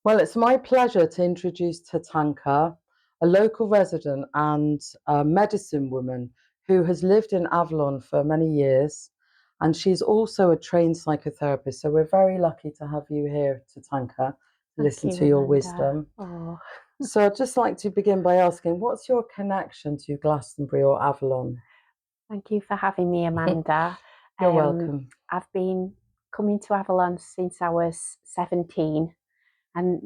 Well, it's my pleasure to introduce Tatanka, a local resident and a medicine woman who has lived in Avalon for many years. And she's also a trained psychotherapist. So we're very lucky to have you here, Tatanka, to Thank listen you, to your Amanda. wisdom. Oh, So I'd just like to begin by asking, what's your connection to Glastonbury or Avalon? thank you for having me, Amanda. You're welcome. I've been coming to Avalon since I was 17. And,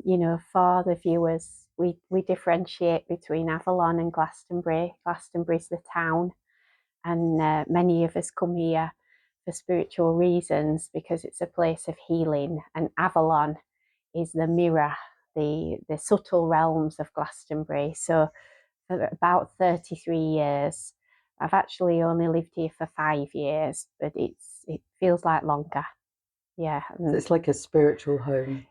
for the viewers, we differentiate between Avalon and Glastonbury. Glastonbury's the town, and many of us come here for spiritual reasons because it's a place of healing. And Avalon is the mirror, the subtle realms of Glastonbury. So for about 33 years. I've actually only lived here for 5 years, but it feels like longer. Yeah, So and it's like a spiritual home.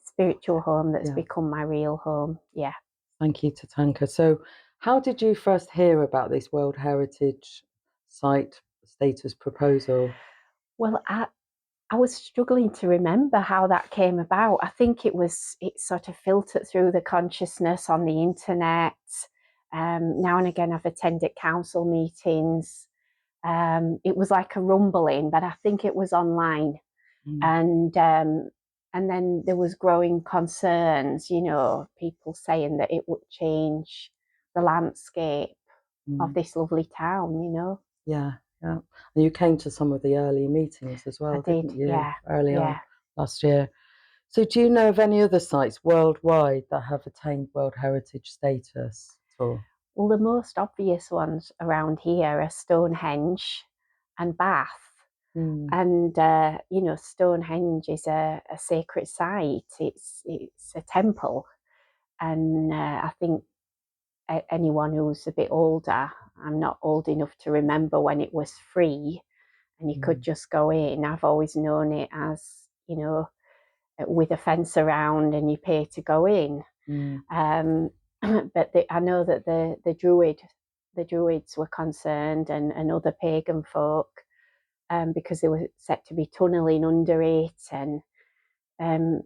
spiritual home that's Yeah. become my real home. Yeah. Thank you, Tatanka. So, how did you first hear about this World Heritage Site status proposal? Well, I was struggling to remember how that came about. I think it sort of filtered through the consciousness on the internet. Now and again, I've attended council meetings. It was like a rumbling, but I think it was online. Mm, And then there was growing concerns, people saying that it would change the landscape of mm. this lovely town. Yeah, yeah. And you came to some of the early meetings as I well, did. didn't you? Yeah. Early on Yeah. last year. So, do you know of any other sites worldwide that have attained World Heritage status at all? Well, the most obvious ones around here are Stonehenge and Bath. Mm, And Stonehenge is a sacred site. It's a temple, and I think anyone who's a bit older, I'm not old enough to remember when it was free and you could mm, just go in. I've always known it as, with a fence around and you pay to go in. mm. Um, but I know that the druids were concerned, and other pagan folk, because they were set to be tunneling under it. And um,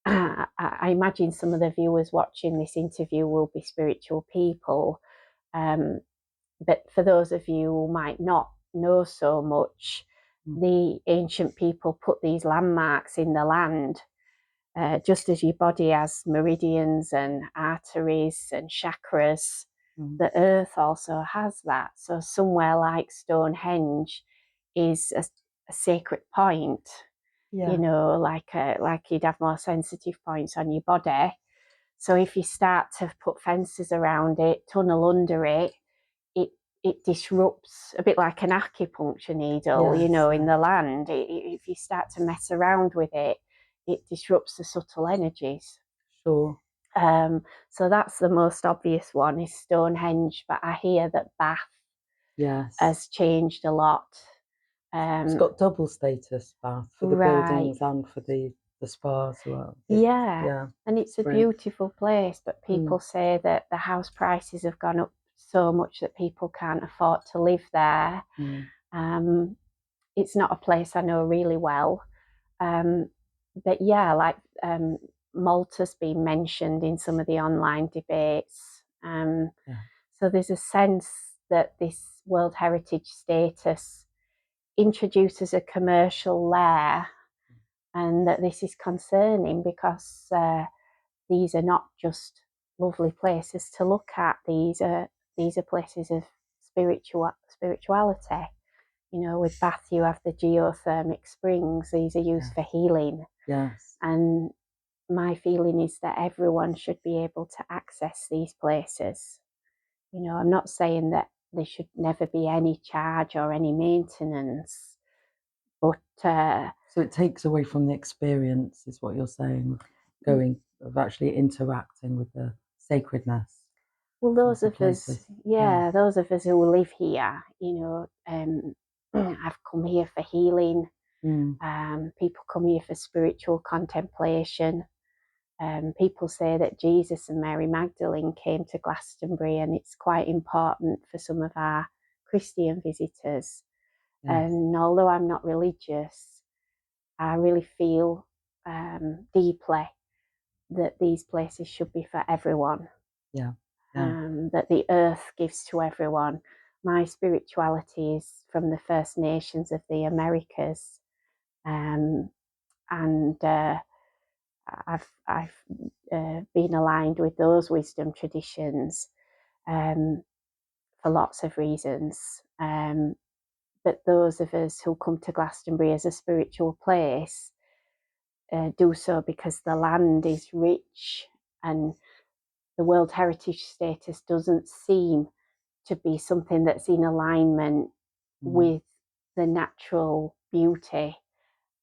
I imagine some of the viewers watching this interview will be spiritual people. Um, but for those of you who might not know so much, Mm. the ancient people put these landmarks in the land, just as your body has meridians and arteries and chakras. Mm. The earth also has that. So somewhere like Stonehenge is a sacred point, Yeah. like you'd have more sensitive points on your body. So if you start to put fences around it, tunnel under it, it it disrupts, a bit like an acupuncture needle, Yes. in Yeah. the land. If you start to mess around with it, it disrupts the subtle energies. Sure. So that's the most obvious one is Stonehenge, but I hear that Bath Yes. has changed a lot. It's Um, got double status, Bath, for the right, buildings and for the spa as well. yeah, Yeah, and it's it's a brilliant. beautiful place, but Mm, people say that the house prices have gone up so much that people can't afford to live there. mm, Um, it's not a place I know really well. Um, but yeah, like Malta's been mentioned in some of the online debates. yeah, So there's a sense that this World Heritage status introduces a commercial layer, and that this is concerning because these are not just lovely places to look at. These are places of spirituality. With Bath, you have the geothermic springs. These are yeah, used for healing. yes. And my feeling is that everyone should be able to access these places. I'm not saying that there should never be any charge or any maintenance, but So it takes away from the experience, is what you're saying, going of actually interacting with the sacredness well, of the places. Yeah. those of us who live here, I've come here for healing. Mm, People come here for spiritual contemplation. People say that Jesus and Mary Magdalene came to Glastonbury, and it's quite important for some of our Christian visitors. yes. And although I'm not religious, I really feel deeply that these places should be for everyone. Yeah. That the earth gives to everyone. My spirituality is from the First Nations of the Americas, and I've been aligned with those wisdom traditions for lots of reasons. But those of us who come to Glastonbury as a spiritual place do so because the land is rich, and the World Heritage Status doesn't seem to be something that's in alignment with the natural beauty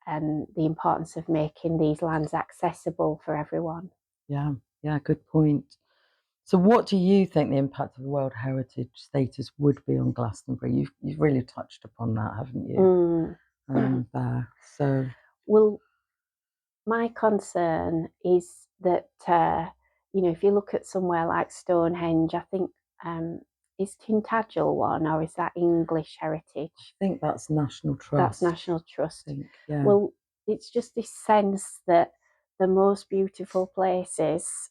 and the importance of making these lands accessible for everyone. Yeah, good point. So what do you think the impact of the World Heritage Status would be on Glastonbury? You've really touched upon that, haven't you? There. So, well, my concern is that if you look at somewhere like Stonehenge, I think is Tintagel one, or is that English heritage? I think that's National Trust. That's National Trust. I think, yeah. Well, it's just this sense that the most beautiful places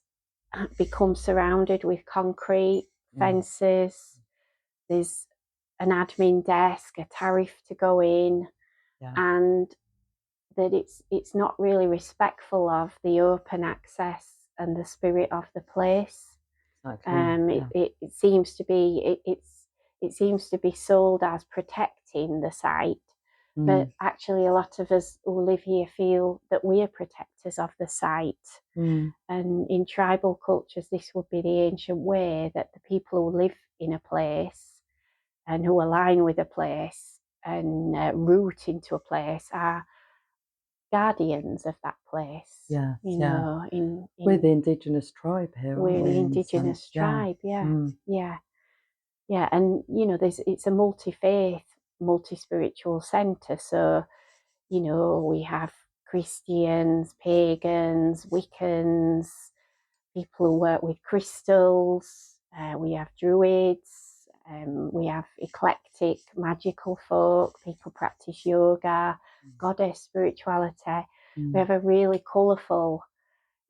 become surrounded with concrete fences. There's an admin desk, a tariff to go in, and that it's not really respectful of the open access and the spirit of the place. It seems to be it seems to be sold as protecting the site, but actually a lot of us who live here feel that we are protectors of the site. And in tribal cultures, this would be the ancient way that the people who live in a place and who align with a place and root into a place are guardians of that place. Yeah, we're the indigenous tribe here. We're the indigenous tribe. Yeah. And it's a multi-faith, multi-spiritual centre. So we have Christians, pagans, Wiccans, people who work with crystals. We have druids. We have eclectic, magical folk. People practice yoga, goddess spirituality. We have a really colourful,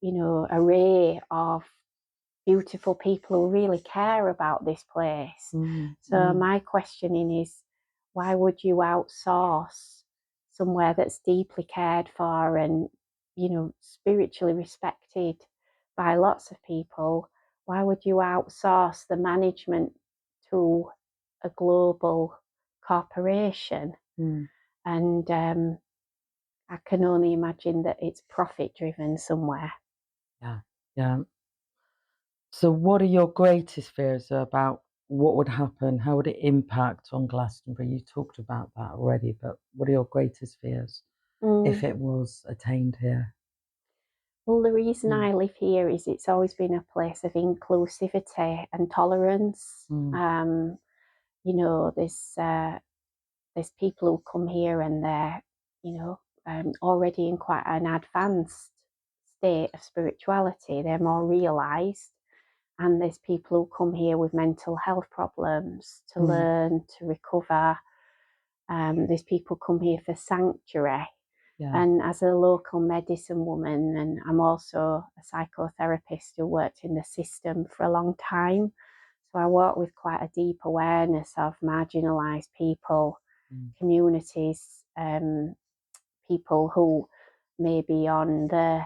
array of beautiful people who really care about this place. So my questioning is, why would you outsource somewhere that's deeply cared for and, spiritually respected by lots of people? Why would you outsource the management to a global corporation? And I can only imagine that it's profit driven somewhere. Yeah. So what are your greatest fears about what would happen? How would it impact on Glastonbury? You talked about that already, but what are your greatest fears if it was attained here? Well, the reason I live here is it's always been a place of inclusivity and tolerance. There's people who come here and they're, already in quite an advanced state of spirituality. They're more realised. And there's people who come here with mental health problems to learn, to recover. There's people come here for sanctuary. And as a local medicine woman, and I'm also a psychotherapist who worked in the system for a long time, so I work with quite a deep awareness of marginalised people, communities, people who may be on the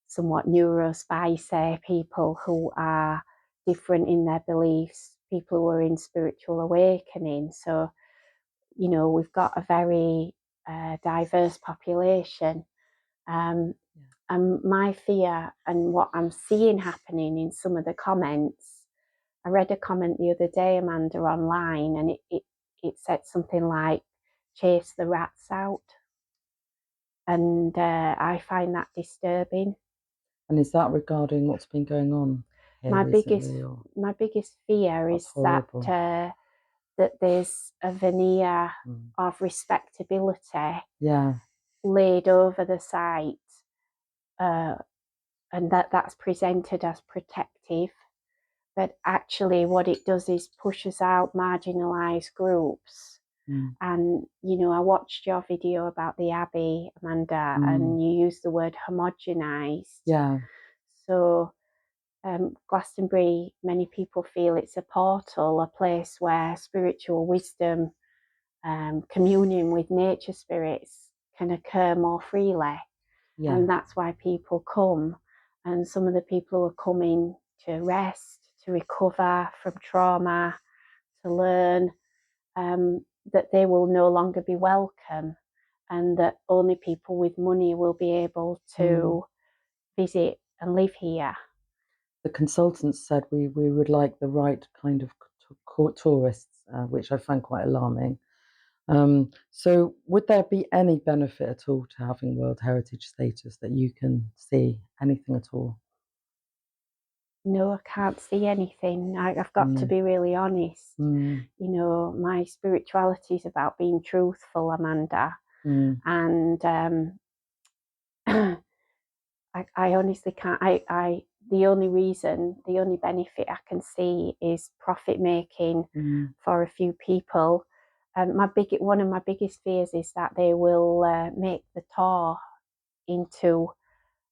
somewhat neurospicy, people who are different in their beliefs, people who are in spiritual awakening. So, we've got a very diverse population. And my fear and what I'm seeing happening in some of the comments, I read a comment the other day, Amanda, online, and it said something like, chase the rats out. And I find that disturbing. And is that regarding what's been going on here recently? My biggest fear is that there's a veneer of respectability laid over the site, and that's presented as protective. But actually what it does is pushes out marginalised groups. And, I watched your video about the Abbey, Amanda, and you used the word homogenised. So Glastonbury, many people feel it's a portal, a place where spiritual wisdom, communion with nature spirits can occur more freely. Yeah. And that's why people come. And some of the people who are coming to rest, to recover from trauma, to learn, that they will no longer be welcome, and that only people with money will be able to visit and live here. The consultants said we would like the right kind of tourists, which I find quite alarming. So would there be any benefit at all to having World Heritage status that you can see? Anything at all? No, I can't see anything. I've got to be really honest. You know, my spirituality is about being truthful, Amanda. And I honestly can't. The only reason, the only benefit I can see is profit making for a few people. One of my biggest fears is that they will make the tour into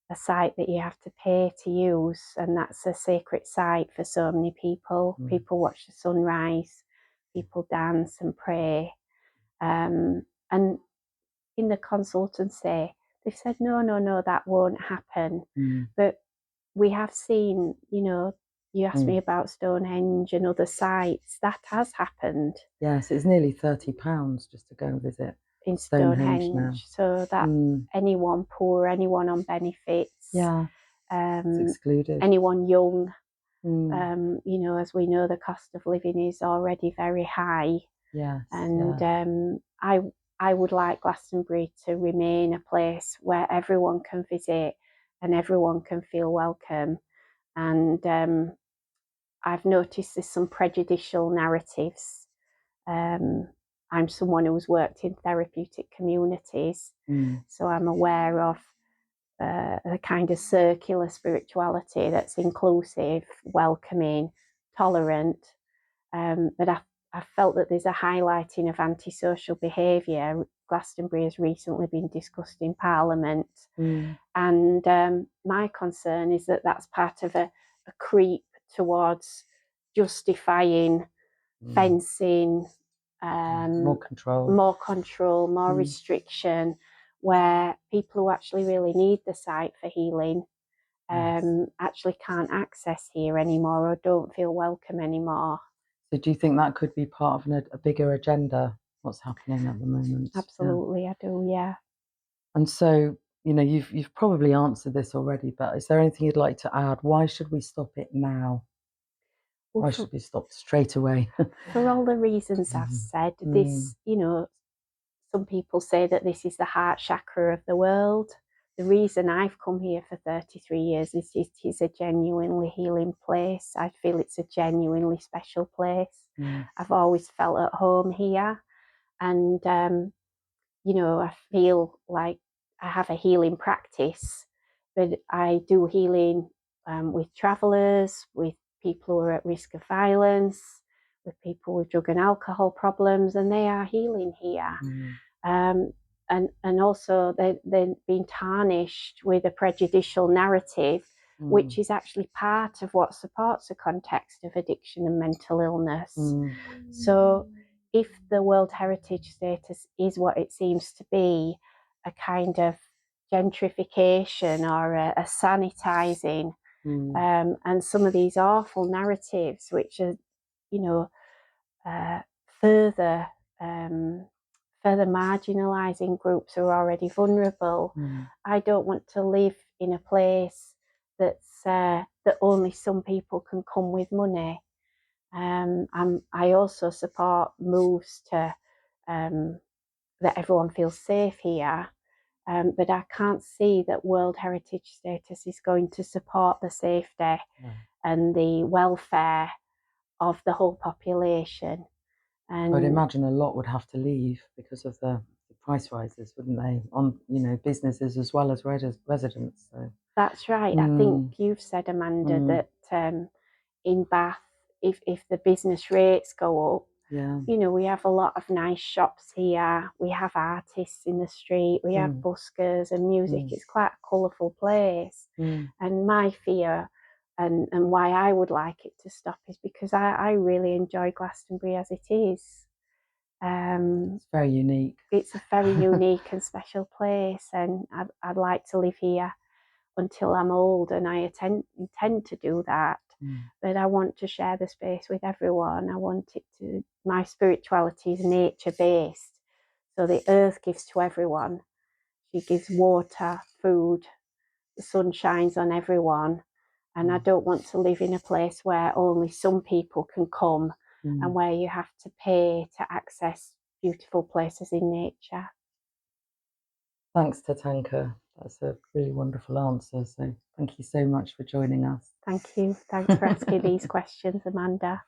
a site that you have to pay to use, and that's a sacred site for so many people. People watch the sunrise, people dance and pray, and in the consultancy they've said no, that won't happen. But we have seen, you know, you asked me about Stonehenge and other sites, that has happened. Yes, it's nearly £30 just to go and visit In Stonehenge now. So that anyone poor, anyone on benefits, it's excluded. anyone young, you know, as we know, the cost of living is already very high. And I would like Glastonbury to remain a place where everyone can visit and everyone can feel welcome. And I've noticed there's some prejudicial narratives. I'm someone who's worked in therapeutic communities, so I'm aware of a kind of circular spirituality that's inclusive, welcoming, tolerant. But I felt that there's a highlighting of antisocial behaviour. Glastonbury has recently been discussed in Parliament. And my concern is that that's part of a creep towards justifying fencing, more control, more restriction, where people who actually really need the site for healing actually can't access here anymore or don't feel welcome anymore. So do you think that could be part of a bigger agenda, what's happening at the moment? Absolutely, I do, yeah. And so, you know, you've probably answered this already, but is there anything you'd like to add? Why should we stop it now? Why should we stop straight away? For all the reasons I've said, this, you know, some people say that this is the heart chakra of the world. The reason I've come here for 33 years is it is a genuinely healing place. I feel it's a genuinely special place. I've always felt at home here. And, you know, I feel like I have a healing practice, but I do healing with travellers, with people who are at risk of violence, with people with drug and alcohol problems, and they are healing here. And also they're being tarnished with a prejudicial narrative, which is actually part of what supports a context of addiction and mental illness. So if the World Heritage status is what it seems to be, a kind of gentrification or a sanitizing, and some of these awful narratives, which are, you know, further marginalising groups who are already vulnerable. I don't want to live in a place that's that only some people can come with money. I also support moves to that everyone feels safe here, but I can't see that World Heritage status is going to support the safety and the welfare of the whole population. And I'd imagine a lot would have to leave because of the price rises, wouldn't they? On, you know, businesses as well as residents. So that's right. I think you've said, Amanda, that in Bath, if the business rates go up, Yeah. You know, we have a lot of nice shops here. We have artists in the street. We have buskers and music. It's quite a colourful place. And my fear and why I would like it to stop is because I really enjoy Glastonbury as it is. It's very unique. It's a very unique and special place, and I'd like to live here until I'm old, and I intend to do that. But I want to share the space with everyone. I want it to, my spirituality is nature based. So the earth gives to everyone. She gives water, food, the sun shines on everyone. And I don't want to live in a place where only some people can come and where you have to pay to access beautiful places in nature. Thanks, Tatanka. That's a really wonderful answer. So thank you so much for joining us. Thank you. Thanks for asking these questions, Amanda.